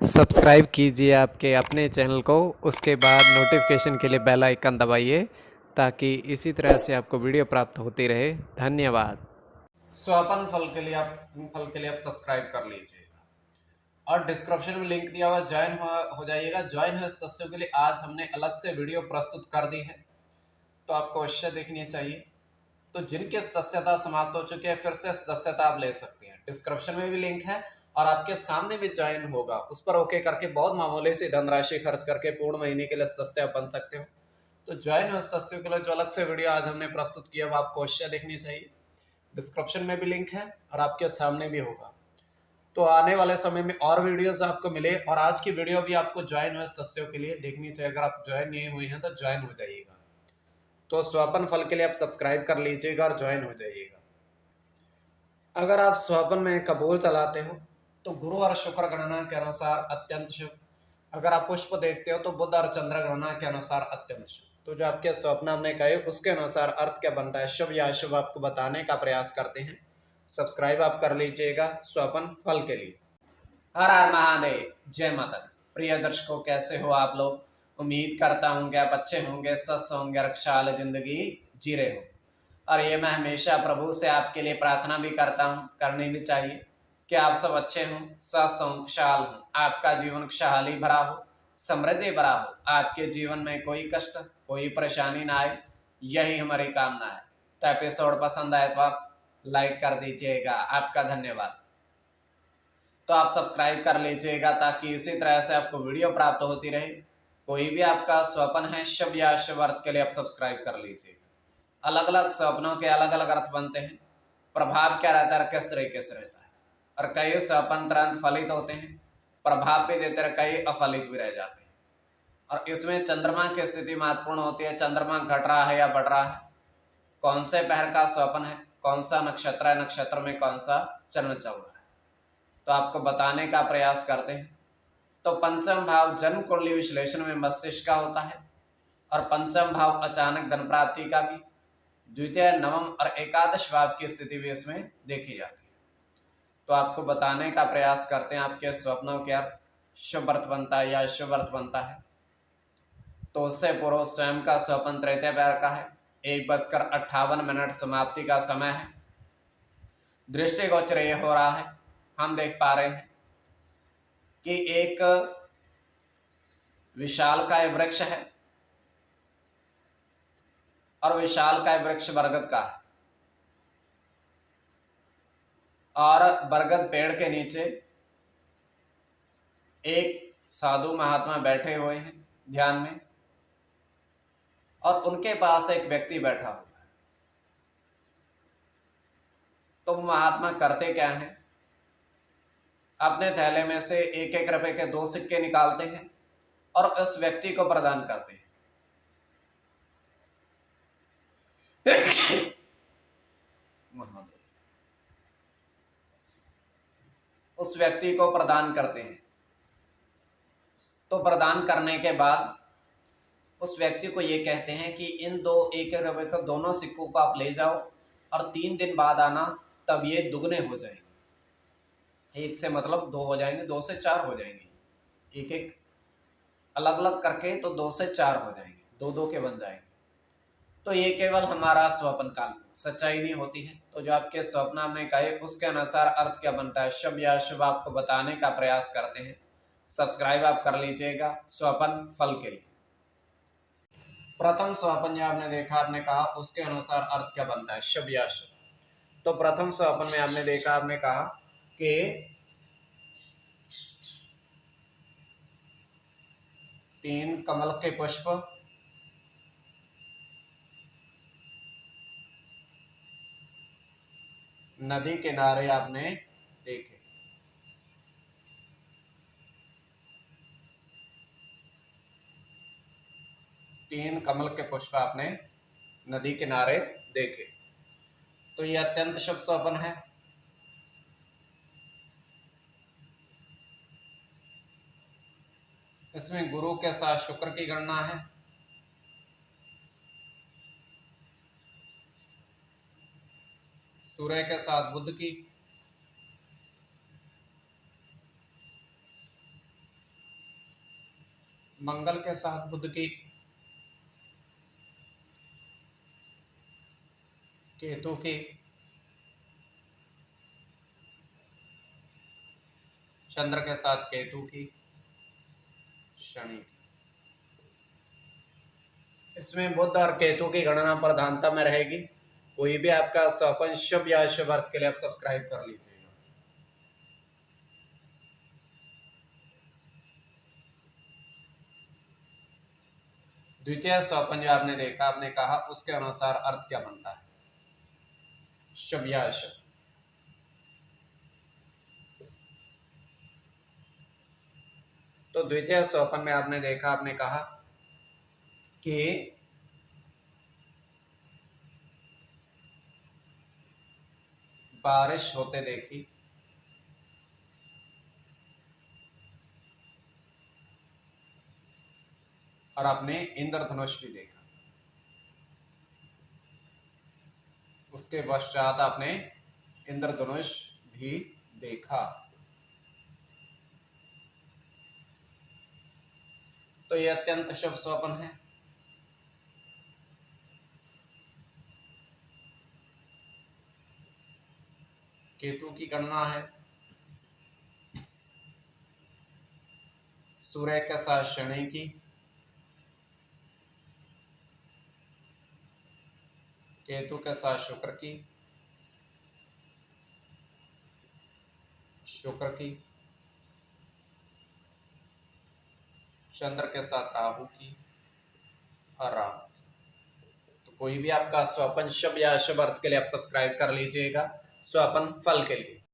Subscribe कीजिए आपके अपने चैनल को, उसके बाद नोटिफिकेशन के लिए बेल आइकन दबाइए ताकि इसी तरह से आपको वीडियो प्राप्त होती रहे। धन्यवाद। स्वपन फल के लिए आप सब्सक्राइब कर लीजिएगा और डिस्क्रिप्शन में लिंक दिया हुआ ज्वाइन हो जाइएगा। ज्वाइन है सदस्यों के लिए आज हमने अलग से वीडियो प्रस्तुत कर दी है, तो आपको अवश्य देखनी चाहिए। तो जिनकी सदस्यता समाप्त हो चुकी है फिर से सदस्यता आप ले सकते हैं। डिस्क्रिप्शन में भी लिंक है और आपके सामने भी ज्वाइन होगा, उस पर ओके करके बहुत मामूली सी धनराशि खर्च करके पूर्ण महीने के लिए सदस्य बन सकते हो। तो ज्वाइन हो सदस्यों के लिए जो अलग से वीडियो आज हमने प्रस्तुत किया वो आपको अवश्य देखनी चाहिए। डिस्क्रिप्शन में भी लिंक है और आपके सामने भी होगा। तो आने वाले समय में और वीडियोस आपको मिले और आज की वीडियो भी आपको ज्वाइन हुए सदस्यों के लिए देखनी चाहिए। अगर आप ज्वाइन नहीं हुए हैं तो ज्वाइन हो जाइएगा। तो स्वपन फल के लिए आप सब्सक्राइब कर लीजिएगा और ज्वाइन हो जाइएगा। अगर आप स्वपन में कबूल चलाते हो तो गुरु और शुक्र गणना के अनुसार अत्यंत शुभ। अगर आप पुष्प देखते हो तो बुध और चंद्र गणना के अनुसार अत्यंत शुभ। तो जो आपके स्वप्न हमने कहे उसके अनुसार अर्थ क्या बनता है, शुभ या अशुभ, आपको बताने का प्रयास करते हैं। सब्सक्राइब आप कर लीजिएगा स्वपन फल के लिए। हर हर महादेव, जय माता दी। प्रिय दर्शकों, कैसे हो आप लोग? उम्मीद करता हूँ कि आप अच्छे होंगे, स्वस्थ होंगे, रक्षाल जिंदगी जी रहे हो। और ये मैं हमेशा प्रभु से आपके लिए प्रार्थना भी करता हूँ, करनी भी चाहिए कि आप सब अच्छे हों, स्वस्थ हों, खुशहाल हों, आपका जीवन खुशहाली भरा हो, समृद्धि भरा हो, आपके जीवन में कोई कष्ट कोई परेशानी ना आए, यही हमारी कामना है। तो एपिसोड पसंद आए तो आप लाइक कर दीजिएगा, आपका धन्यवाद। तो आप सब्सक्राइब कर लीजिएगा ताकि इसी तरह से आपको वीडियो प्राप्त होती रहे। कोई भी आपका स्वप्न है शुभ या अशुभ अर्थ के लिए आप सब्सक्राइब कर लीजिएगा। अलग अलग स्वप्नों के अलग अलग अर्थ बनते हैं, प्रभाव क्या रहता है, किस तरीके से रहता है। और कई स्वप्न तुरंत फलित होते हैं, प्रभाव भी देते हैं, कई अफलित भी रह जाते हैं। और इसमें चंद्रमा की स्थिति महत्वपूर्ण होती है। चंद्रमा घट रहा है या बढ़ रहा है, कौन से पहर का स्वप्न है, कौन सा नक्षत्र है, नक्षत्र में कौन सा चरण चल रहा है, तो आपको बताने का प्रयास करते हैं। तो पंचम भाव जन्म कुंडली विश्लेषण में मस्तिष्क का होता है और पंचम भाव अचानक धन प्राप्ति का भी, द्वितीय, नवम और एकादश भाव की स्थिति भी इसमें देखी जाती है। तो आपको बताने का प्रयास करते हैं आपके स्वप्नों के अर्थ, शुभ अर्थ बनता है या अशुभ अर्थ बनता है। तो उससे पूर्व स्वयं का स्वप्न तृतीय पैर का है, 1:58 समाप्ति का समय है। दृष्टिगोचर ये हो रहा है, हम देख पा रहे हैं कि एक विशालकाय वृक्ष है और विशालकाय वृक्ष बरगद का है और बरगद पेड़ के नीचे एक साधु महात्मा बैठे हुए हैं ध्यान में, और उनके पास एक व्यक्ति बैठा हुआ है। तो महात्मा करते क्या हैं, अपने थैले में से 1-1 रुपए के 2 सिक्के निकालते हैं और उस व्यक्ति को प्रदान करते हैं। उस व्यक्ति को प्रदान करते हैं। तो प्रदान करने के बाद उस व्यक्ति को ये कहते हैं कि इन 1-1 रुपए के दोनों सिक्कों को आप ले जाओ और 3 दिन बाद आना, तब ये दुगने हो जाएंगे। 1 से मतलब 2 हो जाएंगे, 2 से 4 हो जाएंगे। एक एक अलग अलग करके तो 2 से 4 हो जाएंगे, 2-2 के बन जाएंगे। तो ये केवल हमारा स्वप्न काल में सच्चाई नहीं होती है। तो जो आपके स्वप्न हमने कहे उसके अनुसार अर्थ क्या बनता है, शुभ या अशुभ, आपको बताने का प्रयास करते हैं। सब्सक्राइब आप कर लीजिएगा स्वपन फल के लिए। प्रथम स्वपन जो आपने देखा, आपने कहा उसके अनुसार अर्थ क्या बनता है, शुभ या अशुभ। तो प्रथम स्वपन में आपने देखा, आपने कहा कि 3 कमल के पुष्प नदी किनारे आपने देखे। तीन कमल के पुष्प आपने नदी किनारे देखे। तो ये अत्यंत शुभ स्वप्न है। इसमें गुरु के साथ शुक्र की गणना है, सूर्य के साथ बुध की, मंगल के साथ बुध की, केतु की, चंद्र के साथ केतु की, शनि की। इसमें बुध और केतु की गणना प्रधानता में रहेगी। कोई भी आपका स्वपन शुभ या अशुभ अर्थ के लिए आप सब्सक्राइब कर लीजिएगा। द्वितीय स्वपन जो आपने देखा, आपने कहा उसके अनुसार अर्थ क्या बनता है, शुभ या अशुभ। तो द्वितीय स्वपन में आपने देखा, आपने कहा कि बारिश होते देखी, और आपने इंद्रधनुष भी देखा। उसके पश्चात आपने इंद्रधनुष भी देखा। तो यह अत्यंत शुभ स्वप्न है। केतु की गणना है, सूर्य के साथ शनि की, केतु के साथ शुक्र की, चंद्र के साथ राहु की और राहु की। तो कोई भी आपका स्वपन शुभ या अशुभ अर्थ के लिए आप सब्सक्राइब कर लीजिएगा स्वपन फल के लिए।